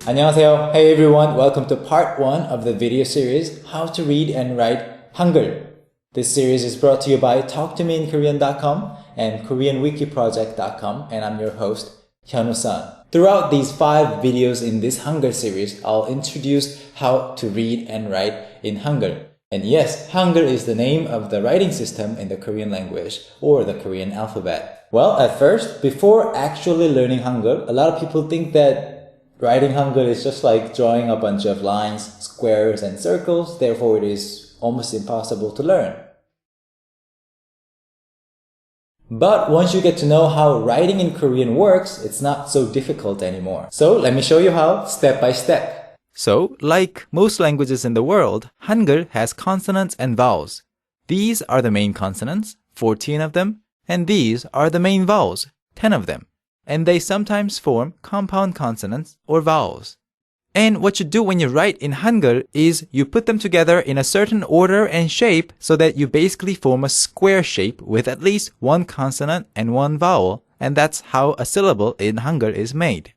안녕하세요. Hey everyone, welcome to part 1 of the video series How to Read and Write Hangeul. This series is brought to you by TalkToMeInKorean.com and KoreanWikiProject.com, and I'm your host, Hyunwoo-san. Throughout these 5 videos in this Hangeul series, I'll introduce how to read and write in Hangeul. And yes, Hangeul is the name of the writing system in the Korean language or the Korean alphabet. Well, at first, before actually learning Hangeul, a lot of people think that writing Hangeul is just like drawing a bunch of lines, squares, and circles, therefore it is almost impossible to learn. But once you get to know how writing in Korean works, it's not so difficult anymore. So let me show you how, step by step. So, like most languages in the world, Hangeul has consonants and vowels. These are the main consonants, 14 of them, and these are the main vowels, 10 of them. And they sometimes form compound consonants or vowels. And what you do when you write in Hangeul is you put them together in a certain order and shape so that you basically form a square shape with at least one consonant and one vowel, and that's how a syllable in Hangeul is made.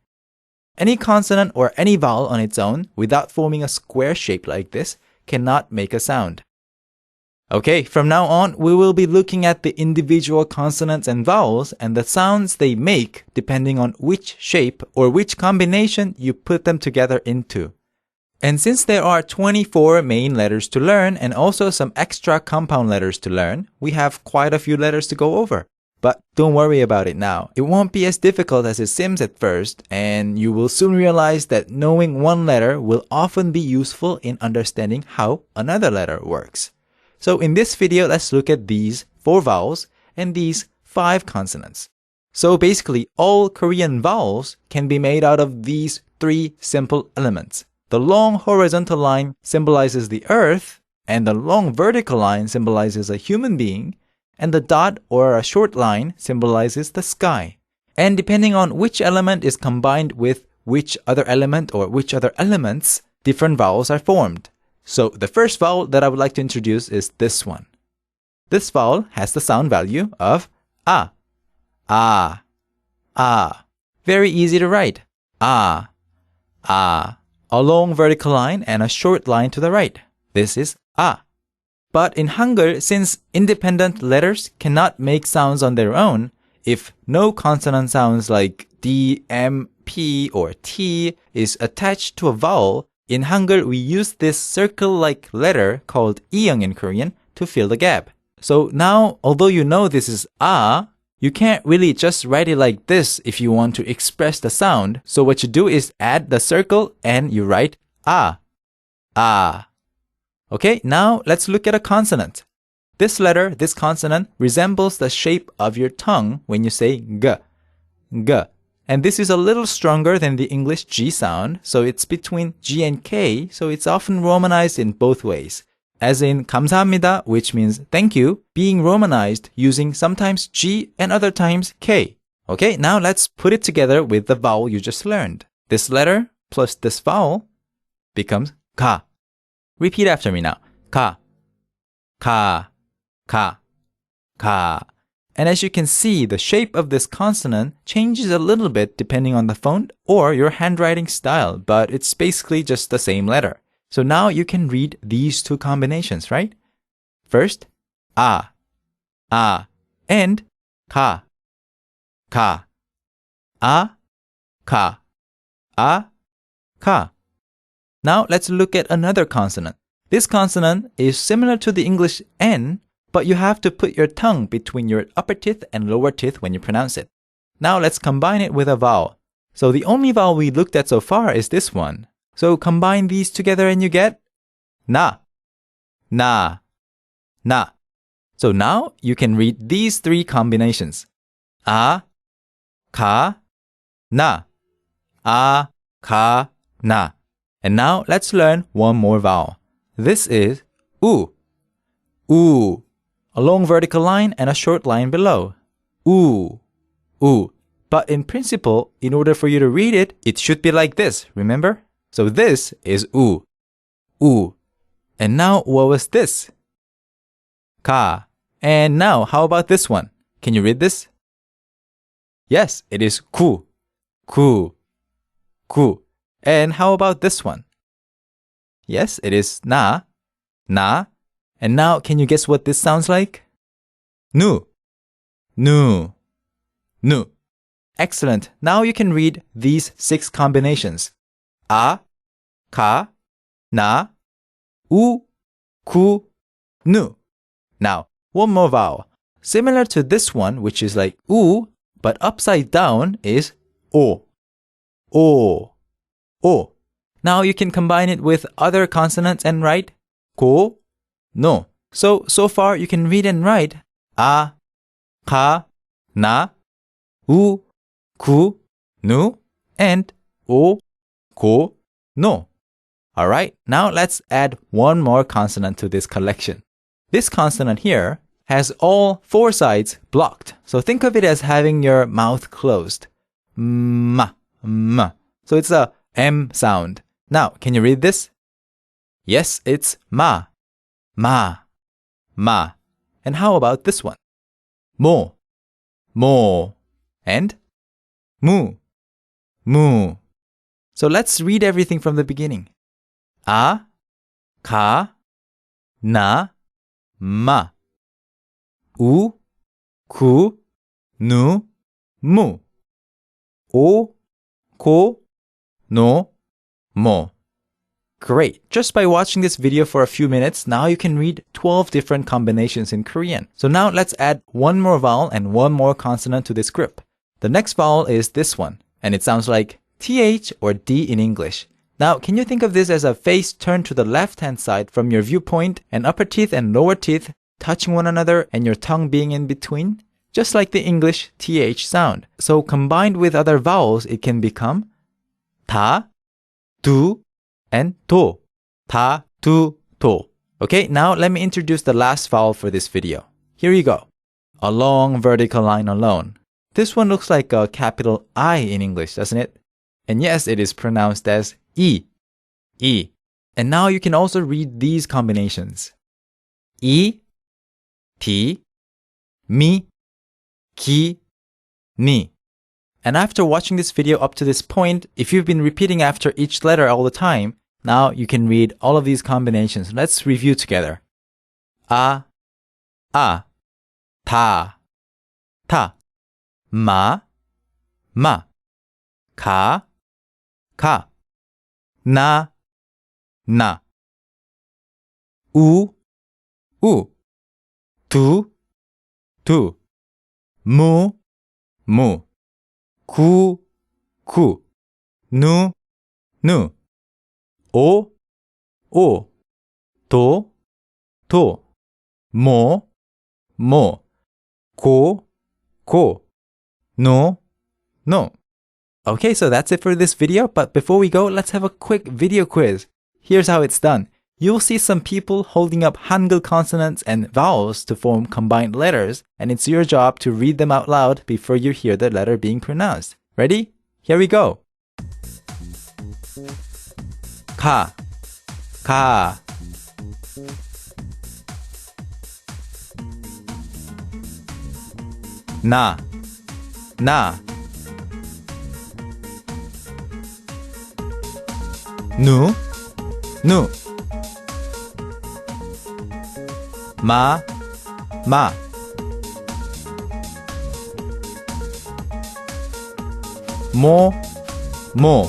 Any consonant or any vowel on its own, without forming a square shape like this, cannot make a sound. Okay, from now on, we will be looking at the individual consonants and vowels and the sounds they make depending on which shape or which combination you put them together into. And since there are 24 main letters to learn and also some extra compound letters to learn, we have quite a few letters to go over. But don't worry about it now. It won't be as difficult as it seems at first, and you will soon realize that knowing one letter will often be useful in understanding how another letter works. So in this video, let's look at these 4 vowels and these 5 consonants. So basically, all Korean vowels can be made out of these 3 simple elements. The long horizontal line symbolizes the earth, and the long vertical line symbolizes a human being, and the dot or a short line symbolizes the sky. And depending on which element is combined with which other element or which other elements, different vowels are formed. So the first vowel that I would like to introduce is this one. This vowel has the sound value of ah, ah, ah. Very easy to write. Ah, ah. A long vertical line and a short line to the right. This is ah. But in Hangeul, since independent letters cannot make sounds on their own, if no consonant sounds like D, M, P, or T is attached to a vowel, in Hangeul, we use this circle-like letter called iyeong in Korean to fill the gap. So now, although you know this is ah, you can't really just write it like this if you want to express the sound. So what you do is add the circle and you write ah, ah. Okay, now let's look at a consonant. This letter, this consonant, resembles the shape of your tongue when you say g, g. And this is a little stronger than the English G sound, so it's between G and K, so it's often romanized in both ways. As in 감사합니다, which means thank you, being romanized using sometimes G and other times K. Okay, now let's put it together with the vowel you just learned. This letter plus this vowel becomes ka. Repeat after me now. Ka, ka, ka, ka. And as you can see, the shape of this consonant changes a little bit depending on the font or your handwriting style, but it's basically just the same letter. So now you can read these 2 combinations, right? First, ah, and ka, ka, ah, ka, ah, ka. Now let's look at another consonant. This consonant is similar to the English N, but you have to put your tongue between your upper teeth and lower teeth when you pronounce it. Now let's combine it with a vowel. So the only vowel we looked at so far is this one. So combine these together and you get na, na, na. So now you can read these 3 combinations. Ah, ka, na. Ah, ka, na. And now let's learn one more vowel. This is oo, oo. A long vertical line and a short line below. Oo, oo. But in principle, in order for you to read it, it should be like this, remember? So this is oo, oo. And now what was this? Ka. And now how about this one? Can you read this? Yes, it is ku. Ku. Ku. And how about this one? Yes, it is na. Na. And now, can you guess what this sounds like? Nu. Nu. Nu. Excellent. Now you can read these 6 combinations. A, ka, na, u, ku, nu. Now, one more vowel. Similar to this one, which is like u, but upside down is o. O. O. Now you can combine it with other consonants and write ko, no. So far you can read and write a, ka, na, u, ku, nu, and o, ko, no. Alright, now let's add one more consonant to this collection. This consonant here has all 4 sides blocked. So think of it as having your mouth closed. Ma, ma. So it's a M sound. Now, can you read this? Yes, it's ma, ma, ma. And how about this one? Mo, mo. And mu, mu. So let's read everything from the beginning. A, ka, na, ma. U, ku, nu, mu. O, ko, no, mo. Great! Just by watching this video for a few minutes, now you can read 12 different combinations in Korean. So now let's add one more vowel and one more consonant to this group. The next vowel is this one, and it sounds like TH or D in English. Now, can you think of this as a face turned to the left-hand side from your viewpoint and upper teeth and lower teeth touching one another and your tongue being in between? Just like the English TH sound. So combined with other vowels, it can become ta, du, and to. Ta, du, to. Okay, now let me introduce the last vowel for this video. Here you go. A long vertical line alone. This one looks like a capital I in English, doesn't it? And yes, it is pronounced as E. E. And now you can also read these combinations. E, T, Mi, Ki, Ni. And after watching this video up to this point, if you've been repeating after each letter all the time, now you can read all of these combinations. Let's review together. A, ta, ta. Ma, ma. Ka, na, na. U, tu. Mu, ku, nu, o, to. Mo, ko, no. Okay, so that's it for this video, but before we go, let's have a quick video quiz. Here's how it's done. You'll see some people holding up Hangeul consonants and vowels to form combined letters, and it's your job to read them out loud before you hear the letter being pronounced. Ready? Here we go. Ka. Na. Nu. Ma. Mo. Mu.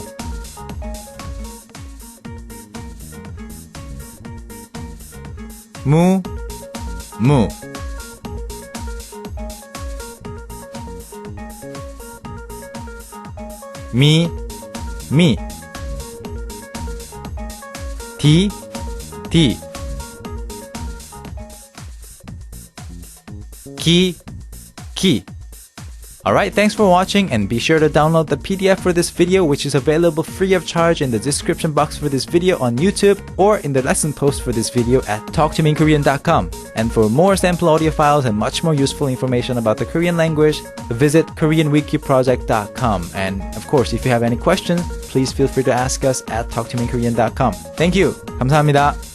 Mi. Ti. Ki. Alright, thanks for watching, and be sure to download the PDF for this video, which is available free of charge in the description box for this video on YouTube or in the lesson post for this video at talktomeinkorean.com. And for more sample audio files and much more useful information about the Korean language, visit koreanwikiproject.com. And of course, if you have any questions, please feel free to ask us at talktomeinkorean.com. Thank you. 감사합니다.